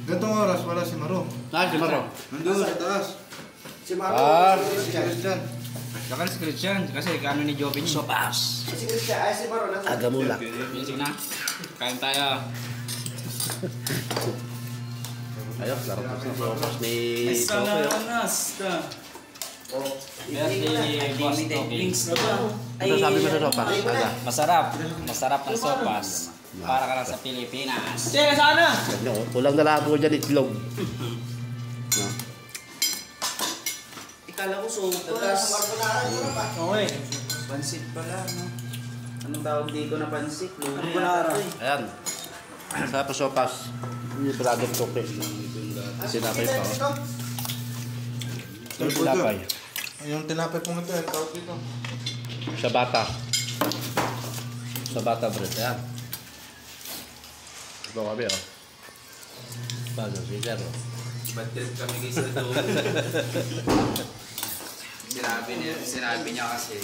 Gantong oras wala si Maro. Si Maro. Nandun sa taas. Si Maro. Si Christian. Saka si Christian, kasi kano ni Joby niya. Sopas. Si Christian, ay si Maro. Agamulak. Sige na. Kain tayo. Ayos, sarap na sa sopas ni Esta Choco. na, esta. Birthday boss Toby. Ano sabi mo sa sopas? Aga. Masarap. Masarap ang sopas. Para ka lang sa Pilipinas. Sige, sana! Ganyan, kulang na lang ako dyan itlog. No? Ikala ko sopas. Okay. Pansit pala, no? Anong tawag dito na pansit? Carbonara. Ayan. Sarap sa sopas. Yung brother Choco. Sinapay pa. Ito yung sinapay. Yung tinapay pong ito, yung tawag dito. Sa bata. Sa bata bread. Ayan. Ito kami, oh. Bago, sigar, oh. Bad trip kami guys na doon. Sinabi niya kasi